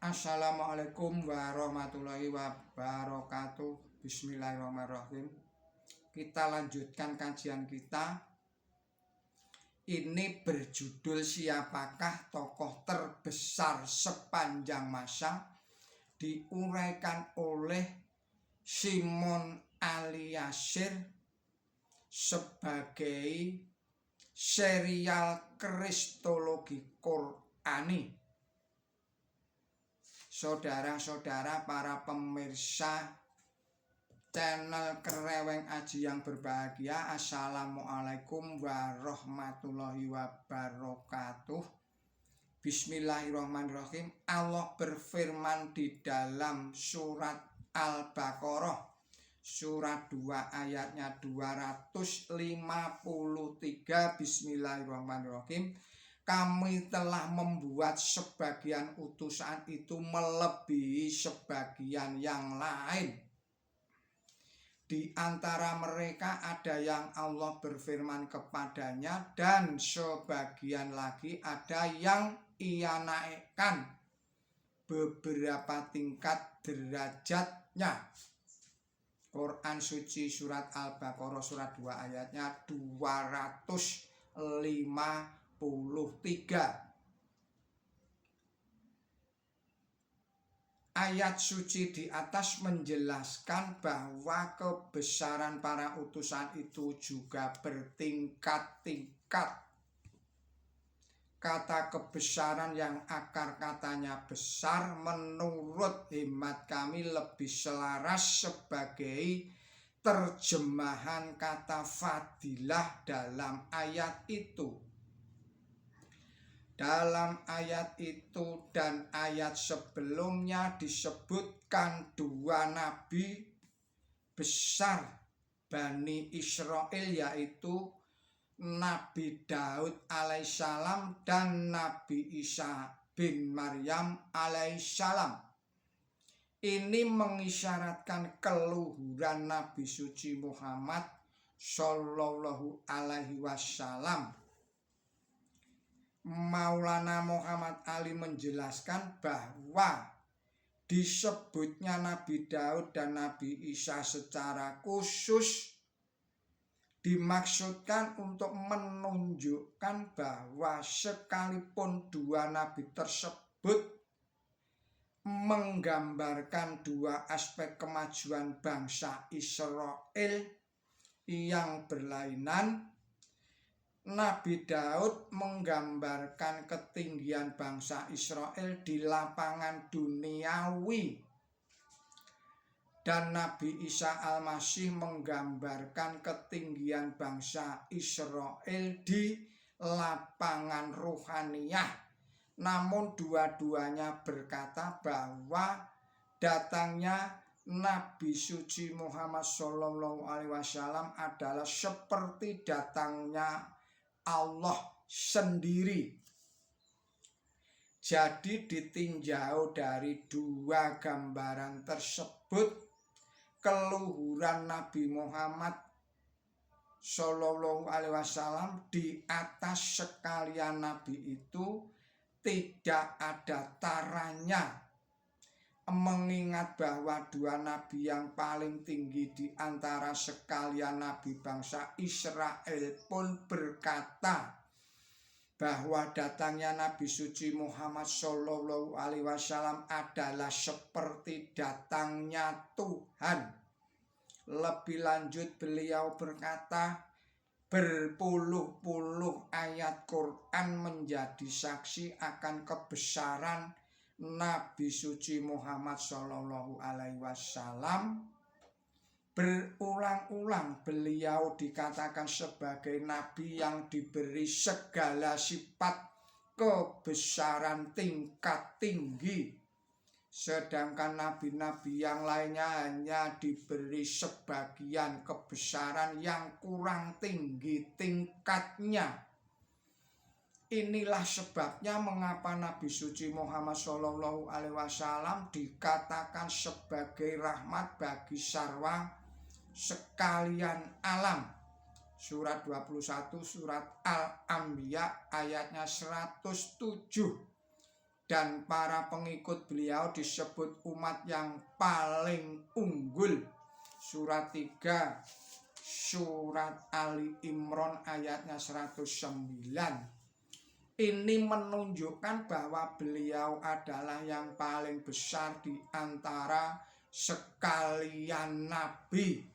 Assalamualaikum warahmatullahi wabarakatuh. Bismillahirrahmanirrahim. Kita lanjutkan kajian kita. Ini berjudul Siapakah Tokoh Terbesar Sepanjang Masa, diuraikan oleh Simon Aliasir sebagai serial Kristologi Qur'ani. Saudara-saudara para pemirsa channel Kereweng Aji yang berbahagia, Assalamualaikum warahmatullahi wabarakatuh. Bismillahirrahmanirrahim. Allah berfirman di dalam surat Al-Baqarah surat 2 ayatnya 253. Bismillahirrahmanirrahim. Kami telah membuat sebagian utusan itu melebihi sebagian yang lain. Di antara mereka ada yang Allah berfirman kepadanya, dan sebagian lagi ada yang Ia naikkan beberapa tingkat derajatnya. Quran suci surat Al-Baqarah surat 2 ayatnya 253. Ayat suci di atas menjelaskan bahwa kebesaran para utusan itu juga bertingkat-tingkat. Kata kebesaran yang akar katanya besar menurut hemat kami lebih selaras sebagai terjemahan kata fadilah dalam ayat itu. Dalam ayat itu dan ayat sebelumnya disebutkan dua nabi besar Bani Israel, yaitu Nabi Daud alaihissalam dan Nabi Isa bin Maryam alaihissalam. Ini mengisyaratkan keluhuran Nabi suci Muhammad Sallallahu alaihi wasallam. Maulana Muhammad Ali menjelaskan bahwa disebutnya Nabi Daud dan Nabi Isa secara khusus dimaksudkan untuk menunjukkan bahwa sekalipun dua nabi tersebut menggambarkan dua aspek kemajuan bangsa Israel yang berlainan, Nabi Daud menggambarkan ketinggian bangsa Israel di lapangan duniawi, dan Nabi Isa Al-Masih menggambarkan ketinggian bangsa Israel di lapangan ruhaniyah. Namun dua-duanya berkata bahwa datangnya Nabi suci Muhammad SAW adalah seperti datangnya Allah sendiri. Jadi ditinjau dari dua gambaran tersebut, keluhuran Nabi Muhammad SAW di atas sekalian nabi itu tidak ada taranya, mengingat bahwa dua nabi yang paling tinggi di antara sekalian nabi bangsa Israel pun berkata bahwa datangnya Nabi suci Muhammad Sallallahu alaihi wasallam adalah seperti datangnya Tuhan. Lebih lanjut beliau berkata, berpuluh-puluh ayat Quran menjadi saksi akan kebesaran Nabi suci Muhammad Sallallahu alaihi wasallam. Berulang-ulang beliau dikatakan sebagai nabi yang diberi segala sifat kebesaran tingkat tinggi, sedangkan nabi-nabi yang lainnya hanya diberi sebagian kebesaran yang kurang tinggi tingkatnya. Inilah sebabnya mengapa Nabi suci Muhammad SAW dikatakan sebagai rahmat bagi sarwa sekalian alam. Surat 21 surat Al-Anbiya ayatnya 107. dan para pengikut beliau disebut umat yang paling unggul. Surat 3 surat Ali Imran ayatnya 109. Ini menunjukkan bahwa beliau adalah yang paling besar di antara sekalian nabi.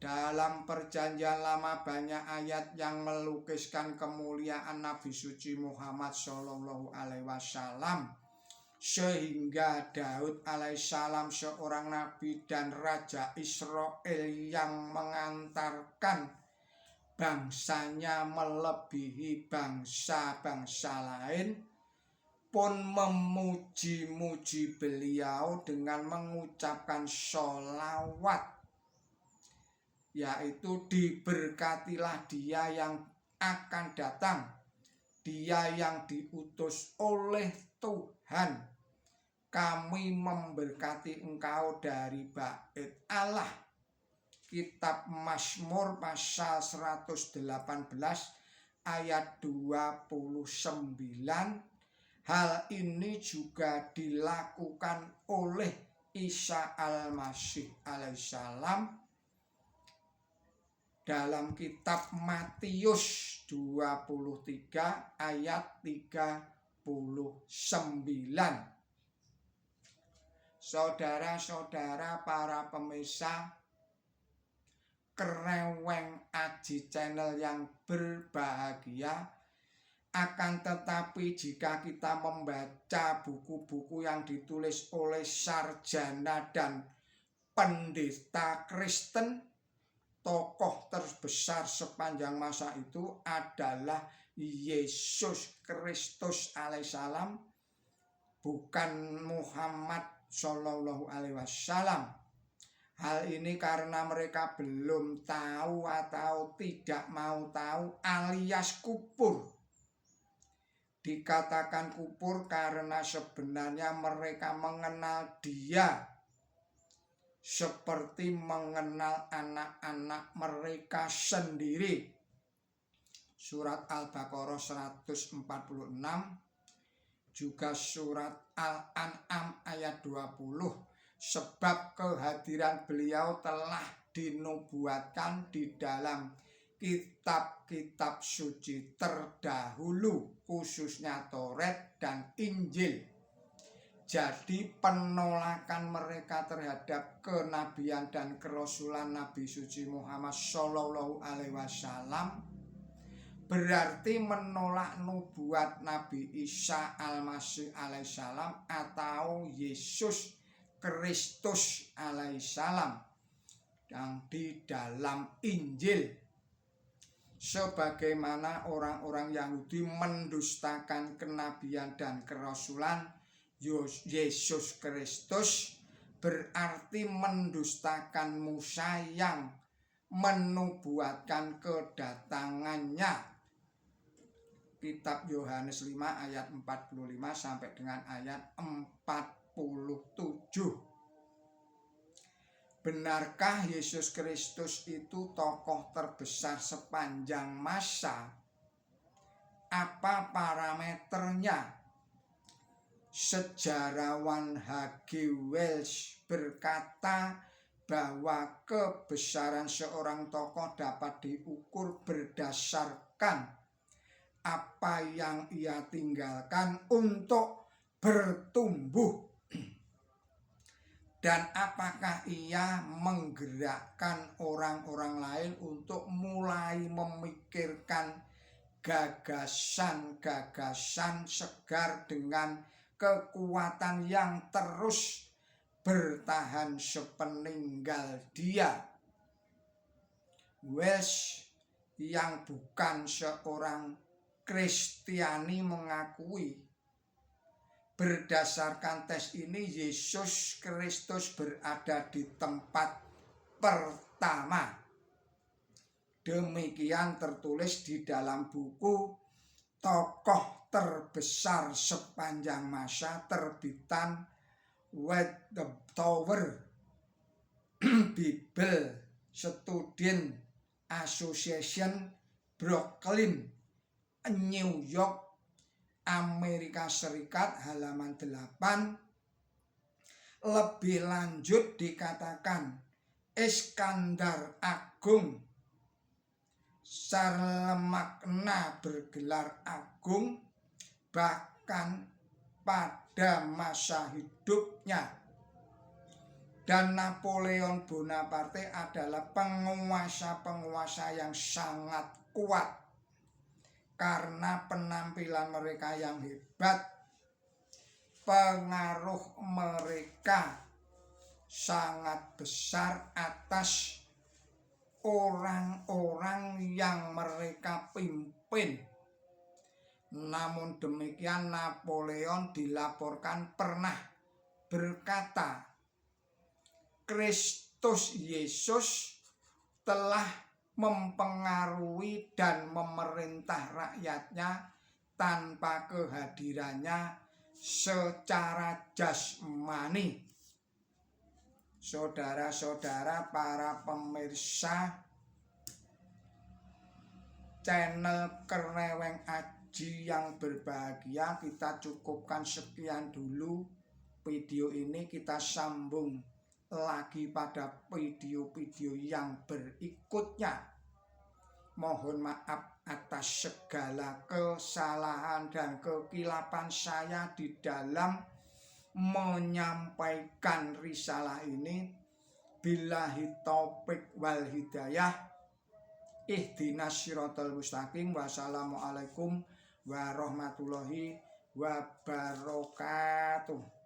Dalam Perjanjian Lama banyak ayat yang melukiskan kemuliaan Nabi suci Muhammad Shallallahu Alaihi Wasallam, sehingga Daud alaihissalam seorang nabi dan raja Israel yang mengantarkan bangsanya melebihi bangsa-bangsa lain pun memuji-muji beliau dengan mengucapkan sholawat, yaitu diberkatilah dia yang akan datang, dia yang diutus oleh Tuhan, kami memberkati engkau dari bait Allah. Kitab Mazmur pasal 118 ayat 29. Hal ini juga dilakukan oleh Isa Al-Masih alaihissalam dalam kitab Matius 23 ayat 39. Saudara-saudara para pemirsa Kreweng Aji Channel yang berbahagia, akan tetapi jika kita membaca buku-buku yang ditulis oleh sarjana dan pendeta Kristen, tokoh terbesar sepanjang masa itu adalah Yesus Kristus alaihissalam, bukan Muhammad Shallallahu Alaihi Wasallam. Hal ini karena mereka belum tahu atau tidak mau tahu alias kupur. Dikatakan kupur karena sebenarnya mereka mengenal dia seperti mengenal anak-anak mereka sendiri. Surat Al-Baqarah 146, juga surat Al-An'am ayat 20. Sebab kehadiran beliau telah dinubuatkan di dalam kitab-kitab suci terdahulu, khususnya Taurat dan Injil. Jadi penolakan mereka terhadap kenabian dan kerasulan Nabi suci Muhammad Shallallahu Alaihi Wasallam berarti menolak nubuat Nabi Isa Al-Masih alaihissalam atau Yesus Kristus alaihissalam yang di dalam Injil, sebagaimana orang-orang Yahudi mendustakan kenabian dan kerasulan Yesus Kristus, berarti mendustakan Musa yang menubuatkan kedatangannya. Kitab Yohanes 5 ayat 45 sampai dengan ayat 47. Benarkah Yesus Kristus itu tokoh terbesar sepanjang masa? Apa parameternya? Sejarawan H.G. Wells berkata bahwa kebesaran seorang tokoh dapat diukur berdasarkan apa yang ia tinggalkan untuk bertumbuh, dan apakah ia menggerakkan orang-orang lain untuk mulai memikirkan gagasan-gagasan segar dengan kekuatan yang terus bertahan sepeninggal dia. Wells yang bukan seorang Kristiani mengakui berdasarkan tes ini Yesus Kristus berada di tempat pertama. Demikian tertulis di dalam buku Tokoh Terbesar Sepanjang Masa terbitan White Tower Bible Student Association, Brooklyn, New York Amerika Serikat halaman 8 lebih lanjut dikatakan Iskandar Agung secara makna bergelar agung bahkan pada masa hidupnya, dan Napoleon Bonaparte adalah penguasa-penguasa yang sangat kuat karena penampilan mereka yang hebat. Pengaruh mereka sangat besar atas orang-orang yang mereka pimpin. Namun demikian, Napoleon dilaporkan pernah berkata, Kristus Yesus telah mempengaruhi dan memerintah rakyatnya tanpa kehadirannya secara jasmani. Saudara-saudara, para pemirsa channel Kereweng Aji yang berbahagia, kita cukupkan sekian dulu video ini. Kita sambung lagi pada video-video yang berikutnya. Mohon maaf atas segala kesalahan dan kekilapan saya di dalam menyampaikan risalah ini. Billahi taufik wal hidayah. Ihdinas siratal mustaqim. Wassalamualaikum warahmatullahi wabarakatuh.